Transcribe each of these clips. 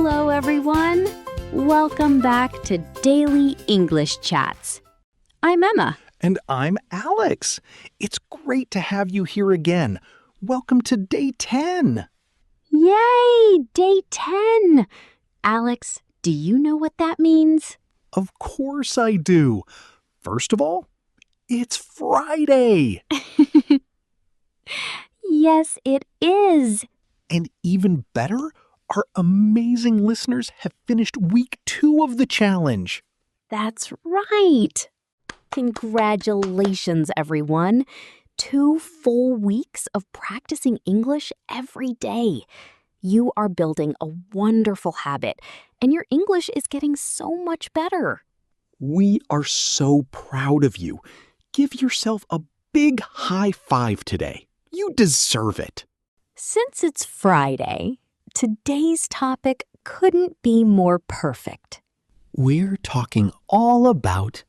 Hello, everyone. Welcome back to Daily English Chats. I'm Emma. And I'm Alex. It's great to have you here again. Welcome to Day 10. Yay, Day 10. Alex, do you know what that means? Of course I do. First of all, it's Friday. Yes, it is. And even better, our amazing listeners have finished week 2 of the challenge. That's right. Congratulations, everyone. 2 full weeks of practicing English every day. You are building a wonderful habit, and your English is getting so much better. We are so proud of you. Give yourself a big high five today. You deserve it. Since it's Friday, today's topic couldn't be more perfect. We're talking all about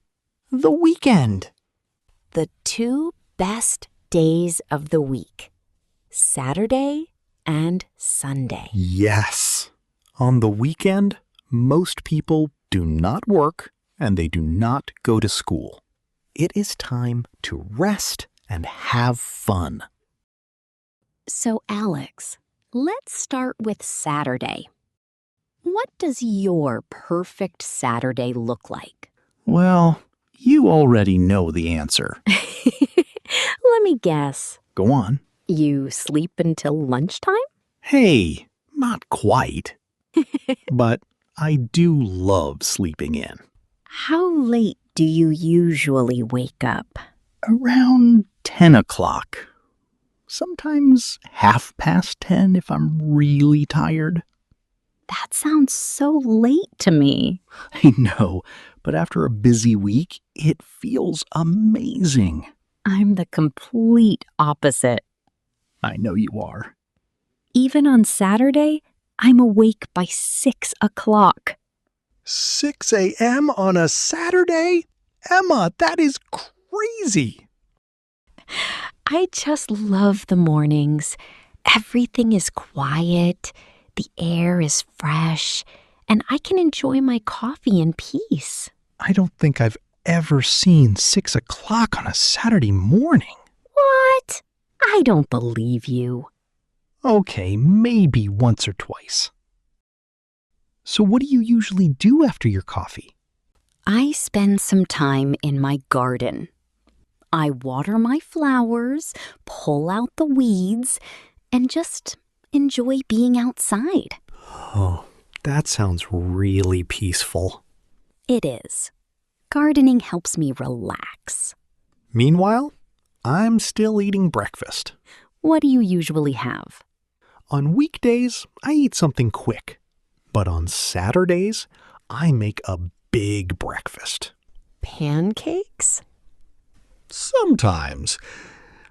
the weekend. The 2 best days of the week, Saturday and Sunday. Yes. On the weekend, most people do not work and they do not go to school. It is time to rest and have fun. So, Alex, let's start with Saturday. What does your perfect Saturday look like? Well, you already know the answer. Let me guess. Go on. You sleep until lunchtime? Hey, not quite. But I do love sleeping in. How late do you usually wake up? Around 10 o'clock. Sometimes 10:30 if I'm really tired. That sounds so late to me. I know, but after a busy week, it feels amazing. I'm the complete opposite. I know you are. Even on Saturday, I'm awake by 6 o'clock. 6 a.m. on a Saturday? Emma, that is crazy. I just love the mornings. Everything is quiet, the air is fresh, and I can enjoy my coffee in peace. I don't think I've ever seen 6 o'clock on a Saturday morning. What? I don't believe you. Okay, maybe once or twice. So what do you usually do after your coffee? I spend some time in my garden. I water my flowers, pull out the weeds, and just enjoy being outside. Oh, that sounds really peaceful. It is. Gardening helps me relax. Meanwhile, I'm still eating breakfast. What do you usually have? On weekdays, I eat something quick. But on Saturdays, I make a big breakfast. Pancakes? Sometimes.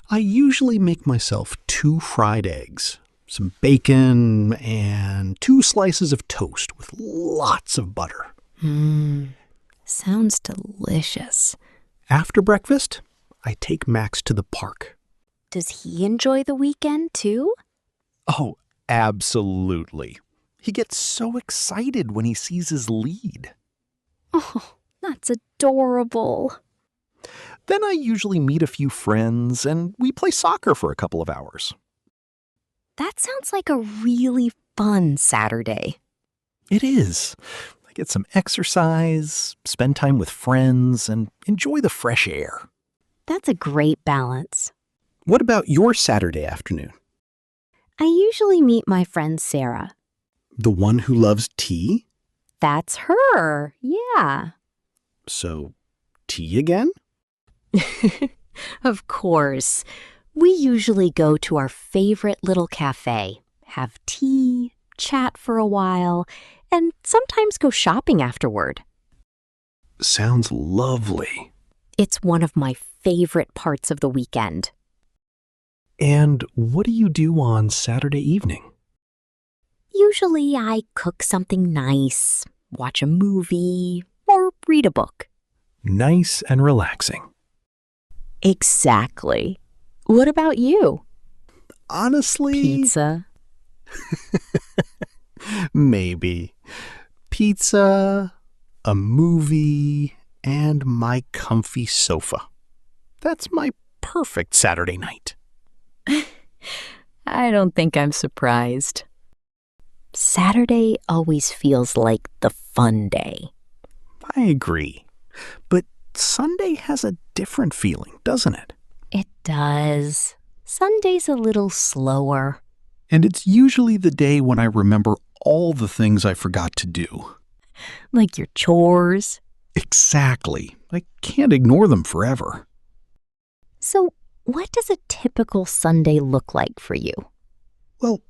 I usually make myself 2 fried eggs, some bacon, and 2 slices of toast with lots of butter. Sounds delicious. After breakfast, I take Max to the park. Does he enjoy the weekend too? Oh, absolutely. He gets so excited when he sees his lead. Oh, that's adorable. Then I usually meet a few friends and we play soccer for a couple of hours. That sounds like a really fun Saturday. It is. I get some exercise, spend time with friends, and enjoy the fresh air. That's a great balance. What about your Saturday afternoon? I usually meet my friend Sarah. The one who loves tea? That's her, yeah. So, tea again? Of course. We usually go to our favorite little cafe, have tea, chat for a while, and sometimes go shopping afterward. Sounds lovely. It's one of my favorite parts of the weekend. And what do you do on Saturday evening? Usually I cook something nice, watch a movie, or read a book. Nice and relaxing. Exactly. What about you? Honestly... Pizza. Maybe. pizza, a movie, and my comfy sofa. That's my perfect Saturday night. I don't think I'm surprised. Saturday always feels like the fun day. I agree. But Sunday has a different feeling, doesn't it? It does. Sunday's a little slower. And it's usually the day when I remember all the things I forgot to do. Like your chores. Exactly. I can't ignore them forever. So, what does a typical Sunday look like for you? Well,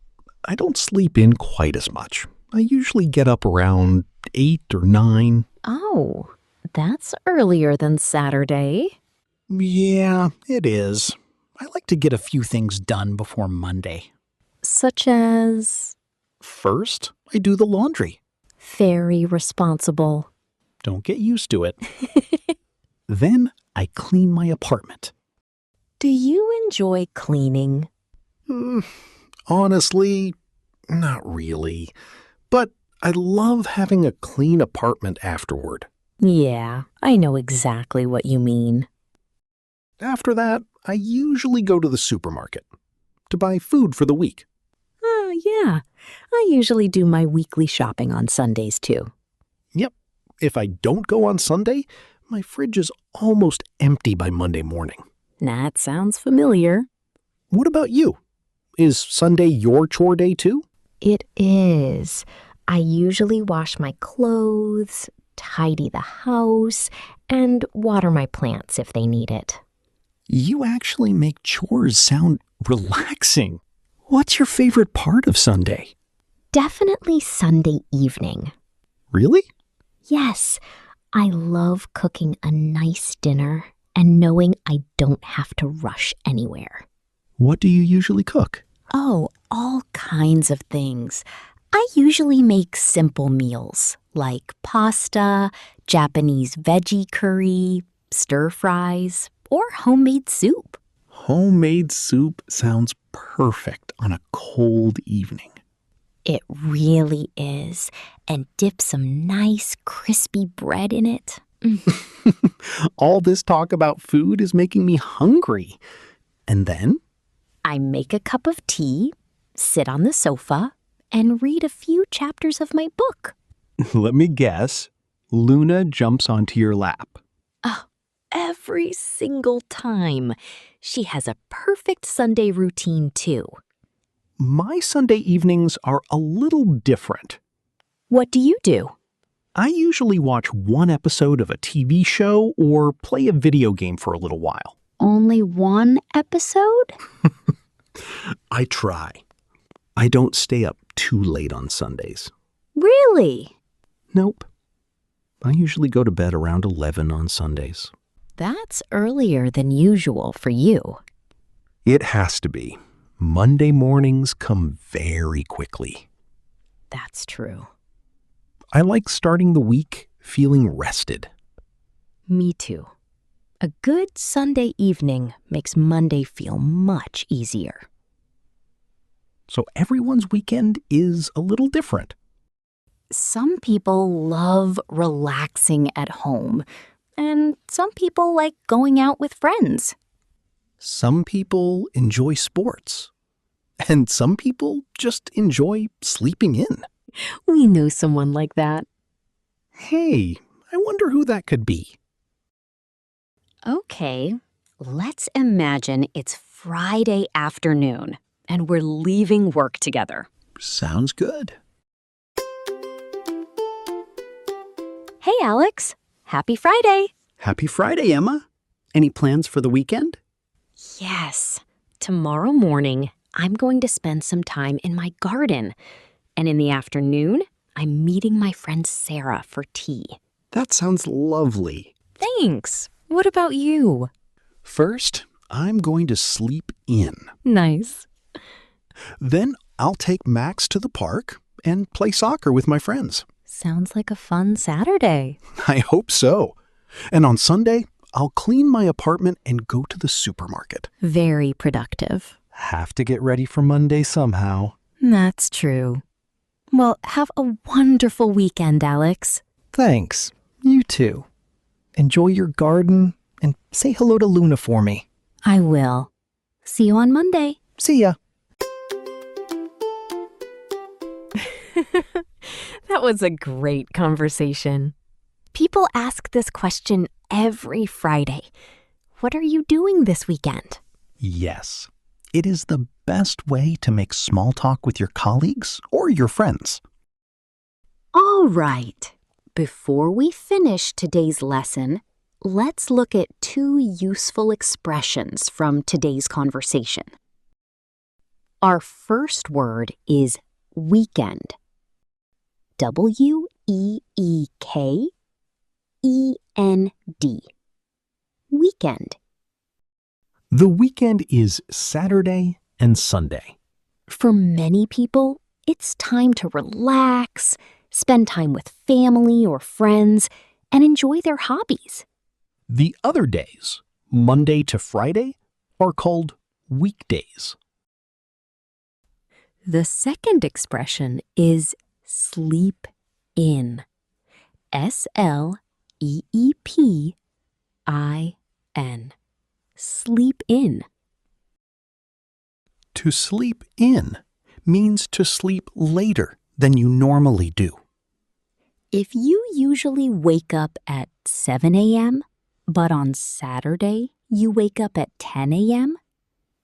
I don't sleep in quite as much. I usually get up around 8 or 9. Oh, that's earlier than Saturday. Yeah, it is. I like to get a few things done before Monday. Such as? First, I do the laundry. Very responsible. Don't get used to it. Then I clean my apartment. Do you enjoy cleaning? Honestly, not really. But I love having a clean apartment afterward. Yeah, I know exactly what you mean. After that, I usually go to the supermarket to buy food for the week. Yeah. I usually do my weekly shopping on Sundays too. Yep. If I don't go on Sunday, my fridge is almost empty by Monday morning. That sounds familiar. What about you? Is Sunday your chore day too? It is. I usually wash my clothes, tidy the house, and water my plants if they need it. You actually make chores sound relaxing. What's your favorite part of Sunday? Definitely Sunday evening. Really? Yes, I love cooking a nice dinner and knowing I don't have to rush anywhere. What do you usually cook? Oh, all kinds of things. I usually make simple meals like pasta, Japanese veggie curry, stir fries, or homemade soup. Homemade soup sounds perfect on a cold evening. It really is. And dip some nice crispy bread in it. All this talk about food is making me hungry. And then? I make a cup of tea, sit on the sofa, and read a few chapters of my book. Let me guess. Luna jumps onto your lap. Oh, every single time. She has a perfect Sunday routine, too. My Sunday evenings are a little different. What do you do? I usually watch one episode of a TV show or play a video game for a little while. Only one episode? I try. I don't stay up too late on Sundays. Really? Nope. I usually go to bed around 11 on Sundays. That's earlier than usual for you. It has to be. Monday mornings come very quickly. That's true. I like starting the week feeling rested. Me too. A good Sunday evening makes Monday feel much easier. So everyone's weekend is a little different. Some people love relaxing at home, and some people like going out with friends. Some people enjoy sports, and some people just enjoy sleeping in. We knew someone like that. Hey, I wonder who that could be. Okay, let's imagine it's Friday afternoon and we're leaving work together. Sounds good. Hey, Alex. Happy Friday. Happy Friday, Emma. Any plans for the weekend? Yes. Tomorrow morning, I'm going to spend some time in my garden. And in the afternoon, I'm meeting my friend Sarah for tea. That sounds lovely. Thanks. What about you? First, I'm going to sleep in. Nice. Then I'll take Max to the park and play soccer with my friends. Sounds like a fun Saturday. I hope so. And on Sunday, I'll clean my apartment and go to the supermarket. Very productive. Have to get ready for Monday somehow. That's true. Well, have a wonderful weekend, Alex. Thanks. You too. Enjoy your garden and say hello to Luna for me. I will. See you on Monday. See ya. That was a great conversation. People ask this question every Friday. What are you doing this weekend? Yes, it is the best way to make small talk with your colleagues or your friends. All right. Before we finish today's lesson, let's look at 2 useful expressions from today's conversation. Our first word is weekend. W-E-E-K-E-N-D. Weekend. The weekend is Saturday and Sunday. For many people, it's time to relax, spend time with family or friends, and enjoy their hobbies. The other days, Monday to Friday, are called weekdays. The second expression is sleep in. S-L-E-E-P-I-N. Sleep in. To sleep in means to sleep later than you normally do. If you usually wake up at 7 a.m., but on Saturday you wake up at 10 a.m.,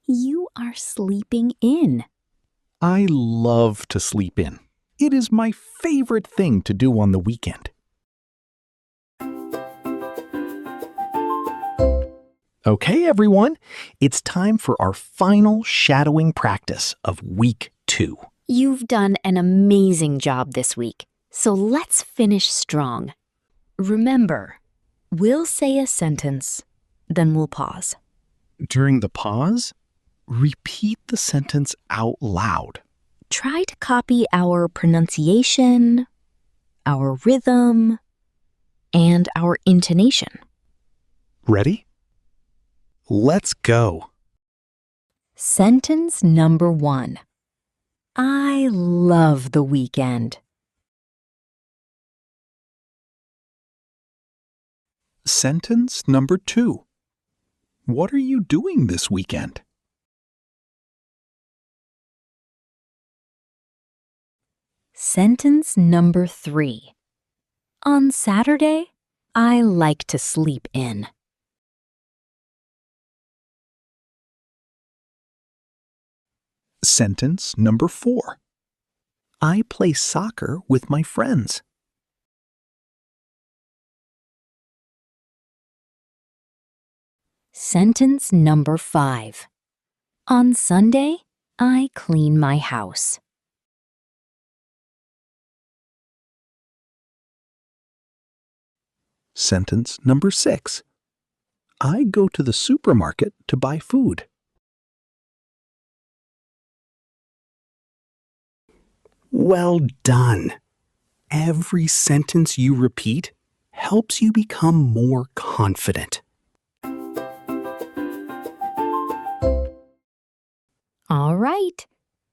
you are sleeping in. I love to sleep in. It is my favorite thing to do on the weekend. Okay, everyone, it's time for our final shadowing practice of week 2. You've done an amazing job this week, so let's finish strong. Remember, we'll say a sentence, then we'll pause. During the pause, repeat the sentence out loud. Try to copy our pronunciation, our rhythm, and our intonation. Ready? Let's go. Sentence number 1. I love the weekend. Sentence number 2. What are you doing this weekend? Sentence number 3. On Saturday, I like to sleep in. Sentence number 4. I play soccer with my friends. Sentence number 5. On Sunday, I clean my house. Sentence number 6. I go to the supermarket to buy food. Well done. Every sentence you repeat helps you become more confident. All right.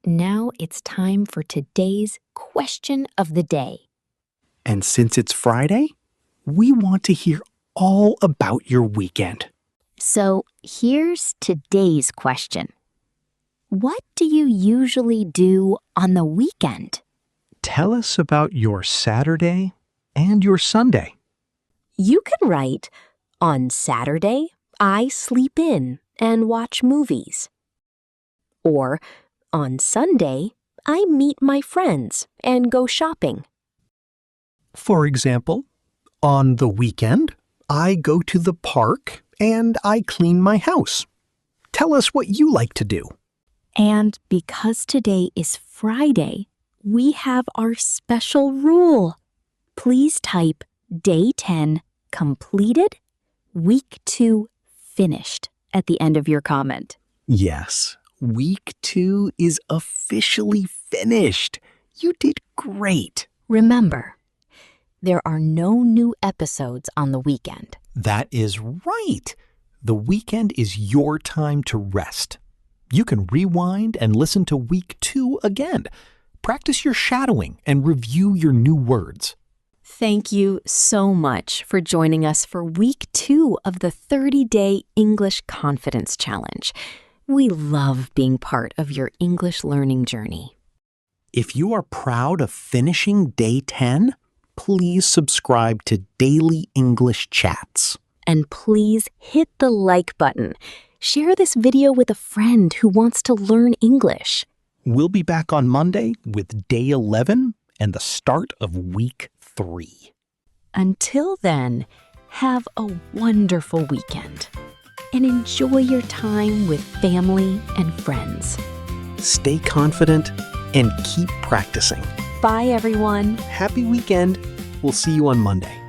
Now it's time for today's question of the day. And since it's Friday, we want to hear all about your weekend. So here's today's question. What do you usually do on the weekend? Tell us about your Saturday and your Sunday. You can write, on Saturday, I sleep in and watch movies. Or, on Sunday, I meet my friends and go shopping. For example, on the weekend, I go to the park and I clean my house. Tell us what you like to do. And because today is Friday, we have our special rule. Please type Day 10 completed, Week 2 finished at the end of your comment. Yes, week 2 is officially finished. You did great. Remember, there are no new episodes on the weekend. That is right. The weekend is your time to rest. You can rewind and listen to week 2 again. Practice your shadowing and review your new words. Thank you so much for joining us for week 2 of the 30-day English Confidence Challenge. We love being part of your English learning journey. If you are proud of finishing day 10, please subscribe to Daily English Chats. And please hit the like button. Share this video with a friend who wants to learn English. We'll be back on Monday with day 11 and the start of week 3. Until then, have a wonderful weekend and enjoy your time with family and friends. Stay confident and keep practicing. Bye, everyone. Happy weekend. We'll see you on Monday.